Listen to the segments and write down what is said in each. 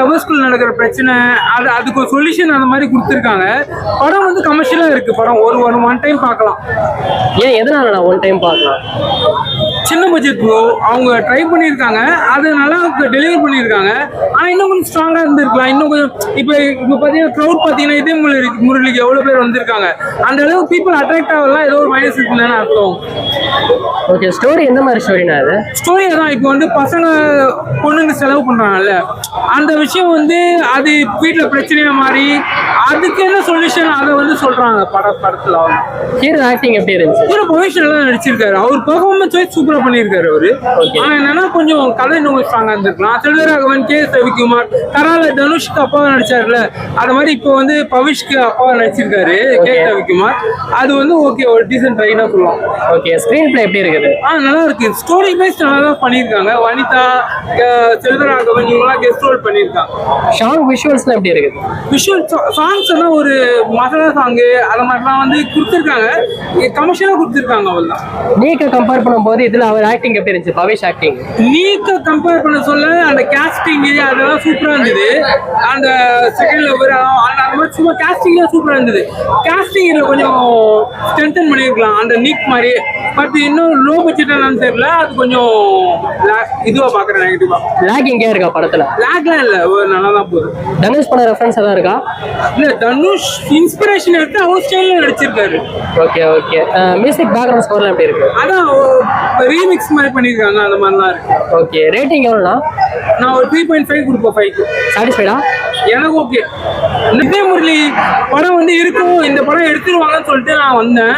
லவ்வர்ஸ்குள்ள நடக்கிற பிரச்சனை அதுக்கு ஒரு சொல்யூஷன் அந்த மாதிரி கொடுத்துருக்காங்க. படம் வந்து கமர்ஷியலாக இருக்குது. படம் ஒன் டைம் பார்க்கலாம். ஏன் எதனால நான் ஒன் டைம் பார்க்கலாம்? சின்ன பட்ஜெட் ப்ரோ, அவங்க ட்ரை பண்ணியிருக்காங்க, அது நல்லா டெலிவர் பண்ணியிருக்காங்க. ஆனால் இன்னும் கொஞ்சம் ஸ்ட்ராங்காக இருந்திருக்கலாம். இன்னும் கொஞ்சம் இப்போ பார்த்தீங்கன்னா க்ரௌட் பார்த்தீங்கன்னா இதே முரளிக்கு எவ்வளோ பேர் வந்திருக்காங்க. அந்த அளவுக்கு பீப்புள் அட்ராக்ட் ஆகலாம். ஏதோ ஒரு மைனஸ் இருக்குன்னு அர்த்தம். ஓகே, ஸ்டோரி எந்த மாதிரி ஸ்டோரினா? அது ஸ்டோரி தான். இப்போ வந்து பசங்க பொண்ணுங்க செலவு பண்ணுறாங்கல்ல, அந்த விஷயம் வந்து அது வீட்டில் பிரச்சனையா மாறி அதுக்கு என்ன சொல்யூஷன் அதை வந்து சொல்கிறாங்க படத்தில். ஹீரோ ஆக்டிங் எப்படி இருந்துச்சு? ஹீரோ பவிஷ் நல்லா நடிச்சிருக்காரு. அவர் பெர்ஃபார்மன்ஸ் வைஸ் சூப்பராக பண்ணியிருக்காரு அவரு. ஆனால் என்னன்னா கொஞ்சம் கதை இன்னும் கொஞ்சம் ஸ்ட்ராங்காக இருந்திருக்கலாம். செல்வராகவன், கே ரவிக்குமார், கரால தனுஷ்க்கு அப்பாவை நடிச்சாருல, அது மாதிரி இப்போ வந்து பவிஷ்க்கு அப்பாவை நடிச்சிருக்காரு கே ரவிக்குமார். அது வந்து ஓகே, ஒரு டீசென்ட் ட்ரைனா சொல்லலாம். ஓகே, ஸ்க்ரீன் பிளே எப்படி இருக்குது? நல்லா இருக்கு. ஸ்டோரி வைஸ் நல்லா தான் பண்ணியிருக்காங்க. வனிதா, செல்வராகவன் இவங்களாம் கெஸ்ட் ரோல் பண்ணியிருக்காங்க. சாங் விஷுவல்ஸ்லாம் எப்படி இருக்குது? விஷுவல் சாங்ஸ் எல்லாம் ஒரு மசாலா சாங்கு அது மாதிரிலாம் வந்து கொடுத்துருக்காங்க. கமர்ஷியலாக கொடுத்துருக்காங்க. அவ்வளோதான். நீக்க கம்பேர் பண்ணும்போது இதில் அவர் ஆக்டிங் எப்படி இருந்துச்சு? பவிஷ் ஆக்டிங் நீக்க கம்பேர் பண்ண சொல்ல அந்த கேஸ்டிங் அதெல்லாம் சூப்பராக இருந்தது. அந்த செகண்ட் லவர் அந்த மாதிரி சும்மா கேஸ்டிங்லாம் சூப்பராக இருந்தது. கேஸ்டிங்கில் கொஞ்சம் ஸ்ட்ரென்தன் பண்ணியிருக்கலாம் அந்த நீக் மாதிரி. பட் இன்னும் லோ பட்ஜெட் என்னன்னு தெரியல. அது கொஞ்சம் இதுவாக பார்க்குறேன், நெகட்டிவாக. லேக் எங்கேயா இருக்கா படத்தில்? லேக்லாம் இல்லை, நல்லா தான் போகுது. தனுஷ் பண்ண ரெஃபரன்ஸ் எதாவது இருக்கா? இல்லை, தனுஷ் இன்ஸ்பிரேஷன் எடுத்து அவர் ஸ்டைலில் நடிச்சிருக்காரு. Okay okay. மியூசிக் பேக்ரவுண்ட் ஸ்கோர்லாம் எப்படி இருக்கு? அதான் ரீமிக்ஸ் மாதிரி பண்ணியிருக்காங்க. அந்த மாதிரிலாம் இருக்கு. ஓகே, ரேட்டிங் எவ்வளோண்ணா? நான் ஒரு 3.5 கொடுப்பேன். 5க்கு சாட்டிஸ்ஃபைடா? எனக்கு ஓகே. இதே முரளி படம் வந்து இருக்கும், இந்த படம் எடுத்துருவாங்கன்னு சொல்லிட்டு நான் வந்தேன்.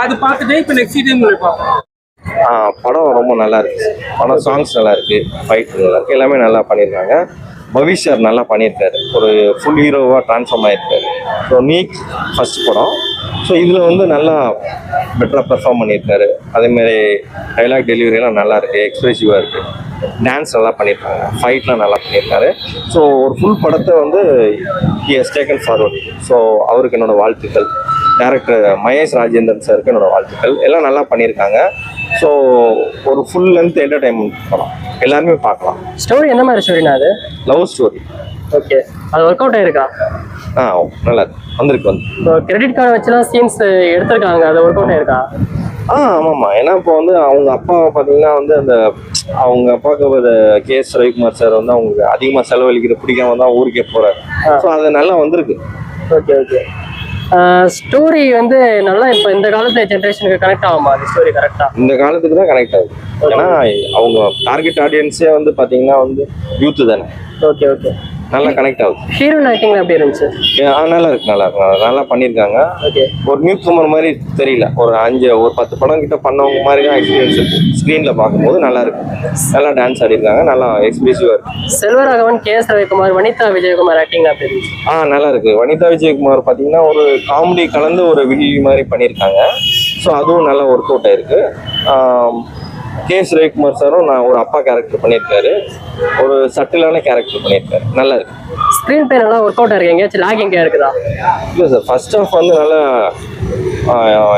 அது பார்த்துட்டு இப்போ நெக்ஸ்ட் இதே முரளி பார்ப்பேன். படம் ரொம்ப நல்லா இருக்கு. படம் சாங்ஸ் நல்லா இருக்கு, ஃபைட் நல்லா இருக்கு, எல்லாமே நல்லா பண்ணியிருக்காங்க. பவிஷ் சார் நல்லா பண்ணியிருக்காரு. ஒரு ஃபுல் ஹீரோவாக ட்ரான்ஸ்ஃபார்ம் ஆகிருக்காரு. ஸோ நீக் ஃபர்ஸ்ட் படம். ஸோ இதில் வந்து நல்லா பெட்டராக பெர்ஃபார்ம் பண்ணியிருக்காரு. அதேமாதிரி டைலாக் டெலிவரியெல்லாம் நல்லா இருக்குது, எக்ஸ்ப்ரெசிவாக இருக்குது. டான்ஸ் நல்லா பண்ணியிருக்காங்க, ஃபைட்லாம் நல்லா பண்ணியிருக்காரு. ஸோ ஒரு ஃபுல் படத்தை வந்து he has taken forward. So அவருக்கு என்னோடய வாழ்த்துக்கள். டேரக்டர் மகேஷ் ராஜேந்திரன் சாருக்கு என்னோடய வாழ்த்துக்கள். எல்லாம் நல்லா பண்ணியிருக்காங்க. ஸோ ஒரு ஃபுல் லென்த் என்டர்டைன்மெண்ட் படம், எல்லாருமே பார்க்கலாம். ஸ்டோரி எந்த மாதிரி ஸ்டோரினா? அது லவ் ஸ்டோரி. ஓகே, அது ஒர்க் அவுட் ஆயிருக்கா? நல்லா வந்திருக்கு. இப்போ கிரெடிட் கார்டு வச்சுலாம் சீன்ஸ் எடுத்திருக்காங்க, அது ஒர்க் அவுட் ஆயிருக்கா? ஆமாம்மா. ஏன்னா இப்போ வந்து அவங்க அப்பாவை பார்த்தீங்கன்னா வந்து அவங்க அப்பாவுக்கு கே ரவிக்குமார் சார் வந்து அவங்க அதிகமாக செலவழிக்கிற பிடிக்காம தான் ஊருக்கே போகிறார். ஸோ அது நல்லா வந்திருக்கு. Okay okay. ஸ்டோரி வந்து நல்லா இப்போ இந்த காலத்து ஜென்ரேஷனுக்கு கனெக்ட் ஆகுமா? அது ஸ்டோரி கரெக்டாக இந்த காலத்துக்கு தான் கனெக்ட் ஆகுது. ஏன்னா அவங்க டார்கெட் ஆடியன்ஸே வந்து பார்த்தீங்கன்னா வந்து யூத்து தானே. Okay okay. நல்லா கனெக்ட் ஆகுது. ஹீரோயின் ஆக்டிங் எப்படி இருந்துச்சு? நல்லா இருக்கு, நல்லா பண்ணியிருக்காங்க. ஓகே, ஒரு நியூ கமர் மாதிரி தெரியல. ஒரு 10 படம் கிட்ட பண்ணவங்க மாதிரி தான் எக்ஸ்பீரியன்ஸ் இருக்கு. ஸ்க்ரீனில் பார்க்கும்போது நல்லா இருக்கு. நல்லா டான்ஸ் ஆடிருக்காங்க, நல்லா எக்ஸ்பிரசிவாக இருக்கு. செல்வராகவன், கே ரவிக்குமார், வனிதா விஜயகுமார் ஆக்டிங் எப்படி இருந்துச்சு? நல்லா இருக்கு. வனிதா விஜயகுமார் பார்த்தீங்கன்னா ஒரு காமெடி கலந்து ஒரு வில்லி மாதிரி பண்ணியிருக்காங்க. ஸோ அதுவும் நல்லா ஒர்க் அவுட் ஆயிருக்கு. கே ரவிக்குமார் சாரும் ஒரு அப்பா கேரக்டர் பண்ணியிருக்காரு. ஒரு சட்டிலான கேரக்டர் பண்ணியிருக்காரு. நல்லா இருக்கு. ஸ்க்ரீன் பிளே நல்லா ஒர்க் அவுட் ஆயிருக்கு. எங்கேயாச்சும் லேக் எங்கேயா இருக்குதா? இல்லை சார், ஃபர்ஸ்ட் ஹாஃப் வந்து நல்லா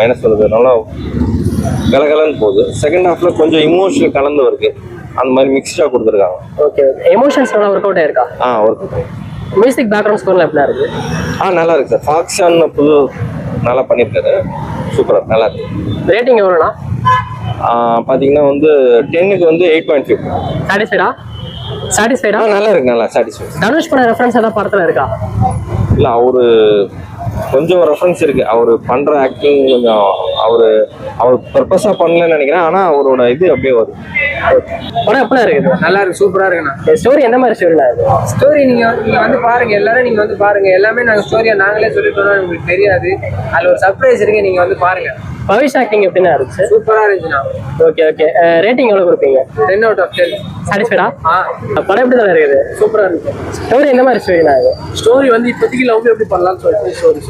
என்ன சொல்றது, நல்லா கலகலன்னு போகுது. செகண்ட் ஹாஃப்ல கொஞ்சம் இமோஷனல் கலந்து இருக்கு. அந்த மாதிரி மிக்ஸ்டாக கொடுத்துருக்காங்க. Okay okay. எமோஷன்ஸ் நல்லா ஒர்க் அவுட் ஆயிருக்கா? Work out. மியூசிக் பேக்ரவுண்ட் ஸ்கோர்லாம் எப்படி இருக்கு? நல்லா இருக்கு சார். ஃபாக்ஸான் புது நல்லா பண்ணியிருக்காரு. சூப்பராக நல்லா இருக்கு. ரேட்டிங் எவ்வளோண்ணா? பார்த்தீங்கன்னா வந்து 10க்கு வந்து 8.5. சாட்டிஸ்ஃபைடா? நல்லா இருக்கு, நல்லா சாட்டிஸ்ஃபைட். தனுஷ் பண்ண ரெஃபரன்ஸ் எல்லாம் படத்தில் இருக்கா? இல்லை, அவரு கொஞ்சம் ரெஃபரன்ஸ் இருக்கு. அவர் பண்ற ஆக்டிங் கொஞ்சம் அவர் பர்பஸா பண்ணலன்னு நினைக்கிறேன். ஆனா அவரோட இது அப்படியே வரும். படம் எப்படி இருக்குது? நல்லா இருக்கு, சூப்பரா இருக்குண்ணா. ஸ்டோரி எந்த மாதிரி ஸ்டோரினா? ஸ்டோரி நீங்க வந்து பாருங்க, எல்லாரும் நீங்க வந்து பாருங்க. எல்லாமே நாங்க ஸ்டோரியா நாங்களே சொல்லிட்டோம்னா உங்களுக்கு தெரியாது. அதுல ஒரு சர்ப்ரைஸ் இருக்கு, நீங்க வந்து பாருங்க. பவிஷ் ஆக்டிங் எப்படின்னா இருந்துச்சு? சூப்பரா இருந்துச்சுண்ணா. Okay okay. ரேட்டிங் எவ்வளவு கொடுப்பீங்க? 10 out of 10. சாட்டிஸ்ஃபைடா? படம் எப்படி தான் இருக்குது? சூப்பரா இருக்கு. ஸ்டோரி எந்த மாதிரி ஸ்டோரினா? ஸ்டோரி வந்து இப்போதைக்கு லவ் எப்படி பண்ணலாம்னு சொல்லிட்டு ஸ்டோரி.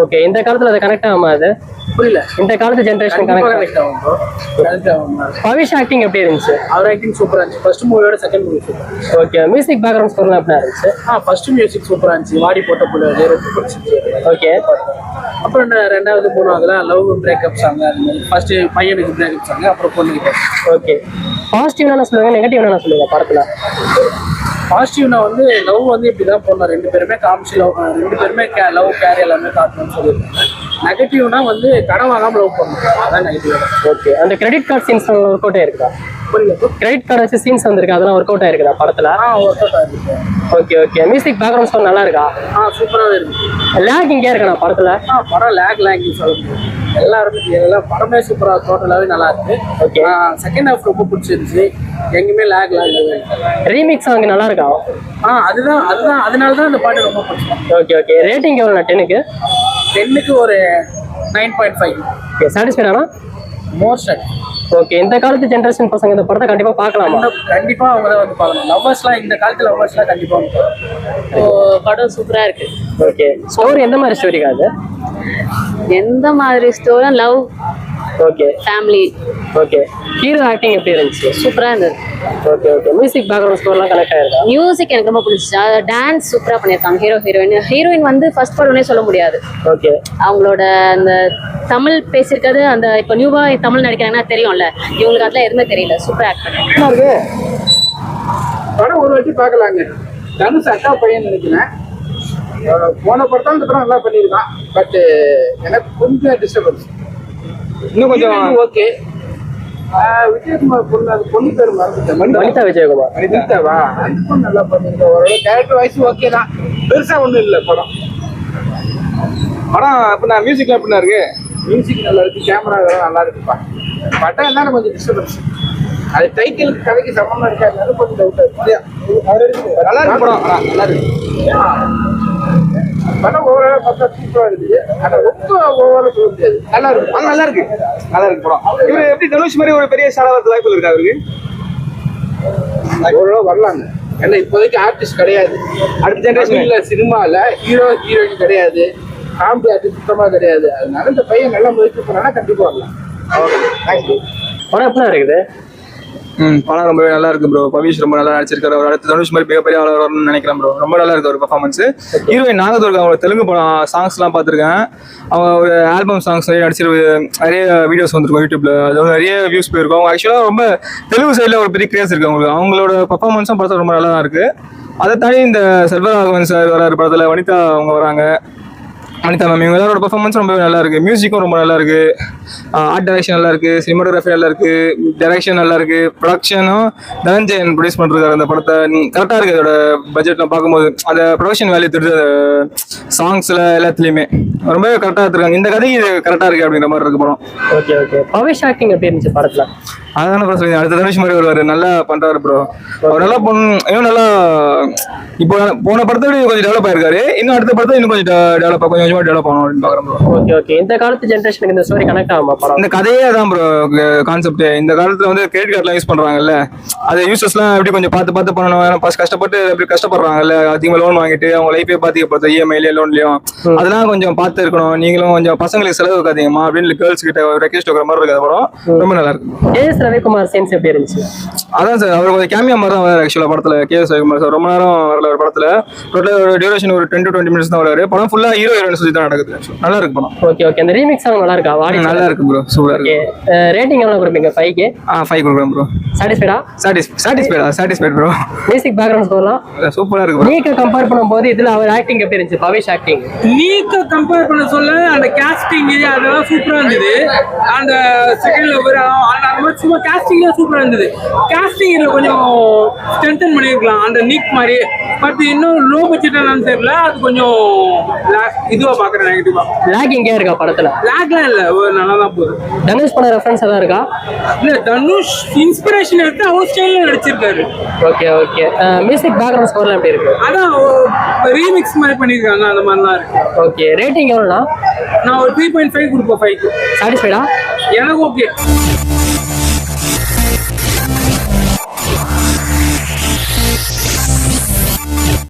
ஓகே, இந்த காலத்துல அதை கனெக்ட் ஆகுமா? அது புரியல. இந்த காலத்து ஜென்ரேஷன் கனெக்ட் ஆகும். பவிஷ் ஆக்டிங் எப்படி இருந்துச்சு? அவர் ஆக்டிங் சூப்பரா இருந்துச்சு. ஃபர்ஸ்ட் மூவியோட second movie super. Okay, music background ஸ்கோர்லாம் எப்படி இருந்துச்சு? ஃபர்ஸ்ட் மியூசிக் சூப்பரா இருந்துச்சு. வாடி போட்ட புள்ள ரொம்ப பிடிச்சிருச்சு. ஓகே. அப்புறம் 2வது 3வதுல லவ் பிரேக்கப் சாங். ஃபர்ஸ்ட் பையனுக்கு பிரேக்கப் சாங், அப்புறம் பொண்ணுக்கு. ஓகே. பாசிட்டிவ் என்ன சொல்லுவாங்க, நெகட்டிவ் என்ன சொல்லுவாங்க படத்துல? பாசிட்டிவ்னா வந்து லவ் வந்து இப்படி தான் போடணும், ரெண்டு பேருமே காமிச்சு லவ், ரெண்டு பேருமே லவ் கேர் எல்லாமே காட்டணும்னு சொல்லியிருக்காங்க. நெகட்டிவ்னா வந்து கடன் வாங்காமல் லவ் பண்ணணும், அதான் நெகட்டிவ். ஓகே, அந்த credit card scenes work out ஆயிருக்கா? புரியல. கிரெடிட் கார்டு வச்சு சீன்ஸ் வந்திருக்கு, அதெல்லாம் ஒர்க் அவுட் ஆயிருக்குதா படத்துல? ஒர்க் அவுட் ஆகிருக்கு. Okay okay. Music background score நல்லா இருக்கா? சூப்பராகவே இருக்கு. லேக் இங்கே இருக்கா படத்துல? படம் லேக் சொல்ல முடியும். எல்லாம் படமே சூப்பராக, டோட்டலாகவே நல்லா இருக்கு. ஓகே. செகண்ட் ஹாஃப் ரொம்ப பிடிச்சிருந்துச்சு, எங்கேயுமே லேக் இல்லை. ரீமிக்ஸ் சாங் நல்லா இருக்கா? அதுதான் அதனால தான் இந்த பாட்டு ரொம்ப பிடிக்கும். Okay okay. ரேட்டிங் எவ்வளோ? 10க்கு ஒரு 9.5. ஓகே, சாட்டிஸ்ஃபைடானா? மோர் ஸ்டாட். ஓகே, இந்த காலத்து ஜென்ரேஷன் பசங்க இந்த படத்தை கண்டிப்பாக பார்க்கலாமா? கண்டிப்பாக அவங்க தான் வந்து பார்க்கணும். லவ்வர்ஸ்லாம், இந்த காலத்து லவ்வர்ஸ்லாம் கண்டிப்பாக வந்து பார்க்கணும். படம் சூப்பரா இருக்கு. ஓகே, ஸ்டோரி எந்த மாதிரி ஸ்டோரிக்கா அது? எந்த மாதிரி story? Love, okay, family. Okay. Hero acting எப்படி இருந்துச்சு? சூப்பரா இருந்தது. Okay okay. மியூசிக் பேக்ரவுண்ட் ஸ்கோர்லாம் கனெக்ட் ஆயிருக்கா? மியூசிக் எனக்கு ரொம்ப பிடிச்சிச்சு. டான்ஸ் சூப்பரா பண்ணியிருக்காங்க ஹீரோயின் வந்து ஃபர்ஸ்ட் படம்னே சொல்ல முடியாது. ஓகே. அவங்களோட அந்த தமிழ் பேசியிருக்கிறது, அந்த இப்போ நியூவா தமிழ் நடிக்கிறாங்கன்னா தெரியும்ல, இவங்களுக்கு அதெல்லாம் எதுவுமே தெரியல. சூப்பரா ஆக்ட் பண்ணாங்க. படம் ஒரு வாட்டி பார்க்கலாங்க. தனுஷ் அக்கா பையன் நினைக்கிறேன். போன படத்தான் இந்த படம் நல்லா பண்ணியிருக்கான். பட் எனக்கு கொஞ்சம் டிஸ்டர்பன்ஸ். இன்னும் கொஞ்சம் ஓகே. விஜயகுமார் பொண்ணு, அது பொண்ணு பேர் மறந்துட்டேன். வனிதா விஜயகுமார். வனிதாவா? அந்த பொண்ணு நல்லா பண்ணியிருக்கா. ஓரளவு கேரக்டர் வைஸ் ஓகே தான், பெருசா ஒன்றும் இல்லை படம். அப்படின்னா மியூசிக்லாம் எப்படின்னா இருக்கு? மியூசிக் நல்லா இருக்கு, கேமரா நல்லா இருக்குப்பா. படம் என்னன்னு கொஞ்சம் டிஸ்டர்பன்ஸ். அது டைட்டிலுக்கு கதைக்கு சமமா இருக்காது, கொஞ்சம் டவுட்டா இருக்கு. நல்லா இருக்கு படம், நல்லா இருக்கு. படம் ஓவரால பார்த்தா சூப்பரா இருக்குது. ஆனா ரொம்ப ஓவரால சொல்ல முடியாது. நல்லா இருக்கு. நல்லா இருக்கு படம். இவரு எப்படி தனுஷ் மாதிரி ஒரு பெரிய ஸ்டாரா வரது வாய்ப்பு இருக்கா அவருக்கு? ஓரளவு வரலாங்க. ஏன்னா இப்போதைக்கு ஆர்டிஸ்ட் கிடையாது. அடுத்த ஜெனரேஷன் இல்ல, சினிமால ஹீரோயின் கிடையாது, காமெடி ஆர்டிஸ்ட் சுத்தமா கிடையாது. அதனால இந்த பையன் நல்லா முயற்சி பண்ணா கண்டிப்பா வரலாம். தேங்க்யூ. படம் எப்படி இருக்குது? படம் ரொம்பவே நல்லா இருக்கு ப்ரோ. பவிஷ் ரொம்ப நல்லா நடிச்சிருக்காரு. அவர் அடுத்த தனுஷ் மாதிரி மிகப்பெரிய ஆளர் வரணும்னு நினைக்கிறேன் ப்ரோ. ரொம்ப நல்லா இருக்கு ஒரு பர்ஃபார்மன்ஸ். ஹீரோயின் நாகதுர்கா, அவங்க தெலுங்கு படம் சாங்ஸ்லாம் பார்த்துருக்கேன். அவங்க ஒரு ஆல்பம் சாங்ஸ் நிறைய நிறைய வீடியோஸ் வந்துருக்கும் யூடியூப்ல. அது வந்து நிறைய வியூஸ் போயிருக்கும். அவங்க ஆக்சுவலாக ரொம்ப தெலுங்கு சைடில் ஒரு பெரிய கிரேஸ் இருக்கு அவங்களுக்கு. அவங்களோட பர்ஃபார்மன்ஸும் படத்தில் ரொம்ப நல்லா தான் இருக்கு. அதை தாண்டி இந்த செல்வராகவன் சார் வராரு படத்தில், வனிதா அவங்க வராங்க, வனிதா மேம், இவங்க எல்லாரோட பர்ஃபார்மன்ஸ் ரொம்பவே நல்லா இருக்கு. மியூசிக்கும் ரொம்ப நல்லா இருக்கு. ஆர்ட் டைரக்ஷன் நல்லா இருக்கு, சினிமாட்டோகிராஃபி நல்லா இருக்கு, டைரக்ஷன் நல்லா இருக்கு, ப்ரொடக்ஷனும் தனஞ்சயன் ப்ரொடியூஸ் பண்ணிருக்காரு அந்த படத்தை. கரெக்டாக இருக்கு அதோட பட்ஜெட்லாம் பார்க்கும்போது. அந்த ப்ரொடக்ஷன் வேல்யூ தெரிஞ்சு சாங்ஸ்ல எல்லாத்துலேயுமே ரொம்பவே கரெக்டாக எடுத்துருக்காங்க. இந்த கதைக்கு இது கரெக்டாக இருக்கு அப்படிங்கிற மாதிரி இருக்கு படம். Okay okay. பவிஷ் ஆக்டிங் எப்படி இருந்துச்சு படத்துல? அதான ப்ரோ சொல்லி அடுத்த தனுஷ் மாதிரி வருவாரு, நல்லா பண்றாரு ப்ரோ. அவர் நல்லா இன்னும் நல்லா இப்போ போன படத்தை விட கொஞ்சம் டெவலப் ஆயிருக்காரு. இன்னும் அடுத்த படத்தை இன்னும் கொஞ்சம் டெவலப் ஆகணும் அப்படின்னு பாக்குறேன் ப்ரோ. Okay okay. இந்த காலத்து ஜென்ரேஷனுக்கு இந்த ஸ்டோரி கனெக்ட் ஆகுமா படம்? இந்த கதையே தான் ப்ரோ கான்செப்ட். இந்த காலத்துல வந்து கிரெடிட் கார்ட்லாம் யூஸ் பண்றாங்கல்ல, அது யூசர்ஸ்லாம் எப்படி கொஞ்சம் பார்த்து பண்ணணும். கஷ்டப்பட்டு எப்படி கஷ்டப்படுறாங்கல்ல, அதிகமாக லோன் வாங்கிட்டு அவங்க லைஃபே பாதிக்கப்படுது, இஎம்ஐலயும் லோன்லயும். அதெல்லாம் கொஞ்சம் பார்த்து இருக்கணும். நீங்களும் கொஞ்சம் பசங்களுக்கு செலவு வைக்காதீங்கம்மா அப்படின்னு கேர்ள்ஸ் கிட்ட ரெக்வெஸ்ட் வைக்கிற மாதிரி இருக்கு படம். ரொம்ப நல்லா இருக்கு. KS ரவிக்குமார் சீன்ஸ் எப்படி இருந்துச்சு? அதான் சார், அவர் கொஞ்சம் கேமியா மாதிரி தான் வராரு ஆக்சுவலா படத்துல. KS ரவிக்குமார் சார் ரொம்ப நேரம் வரல ஒரு படத்துல. டோட்டலா ஒரு டியூரேஷன் ஒரு 10 to 20 minutes தான் வராரு. படம் ஃபுல்லா ஹீரோயின் சுத்தி தான் நடக்குது. நல்லா இருக்கு படம். Okay okay. அந்த ரீமிக்ஸ் சாங் நல்லா இருக்கா? நல்லா இருக்கு ப்ரோ, சூப்பரா இருக்கு. ரேட்டிங் எவ்வளவு கொடுப்பீங்க? 5K? 5 கொடுக்குறேன் bro. Satisfied bro. Music background ஸ்கோர்லாம் சூப்பரா இருக்கு. நீக்க கம்பேர் பண்ணும்போது இதுல அவர் ஆக்டிங் எப்படி இருந்துச்சு? பவிஷ் ஆக்டிங் நீக்க கம்பேர் பண்ண சொல்ல அந்த கேஸ்டிங் அதெல்லாம் சூப்பரா இருந்தது. அந்த செகண்ட் லவர் அந்த மாதிரி சும்மா கேஸ்டிங்லாம் சூப்பரா இருந்தது. கேஸ்டிங்ல கொஞ்சம் ஸ்ட்ரென்தன் பண்ணிருக்கலாம் அந்த நீக் மாதிரி. பட் இன்னும் லோ பட்ஜெட் என்னன்னு தெரியல, அது கொஞ்சம் இதுவா பாக்குறேன் நெகட்டிவா. லேக் இங்கே இருக்கா படத்துல? லேக்லாம் இல்ல, நல்லா தான் போகுது. தனுஷ் பண்ண ரெஃபரன்ஸ் எதாவது இருக்கா? இல்ல, தனுஷ் இன்ஸ்பிரேஷன் எடுத்து அவர் ஸ்டைல்ல நடிச்சிருக்காரு. Okay okay. மியூசிக் பேக்ரவுண்ட் ஸ்கோர்லாம் எப்படி இருக்கு? அதான் ரீமிக்ஸ் மாதிரி பண்ணிருக்காங்க, அந்த மாதிரிலாம் இருக்கு. ஓகே. ரேட்டிங் எவ்வளோண்ணா? நான் ஒரு 3.5 கொடுப்பேன் 5க்கு. சாட்டிஸ்ஃபைடா? எனக்கு ஓகே.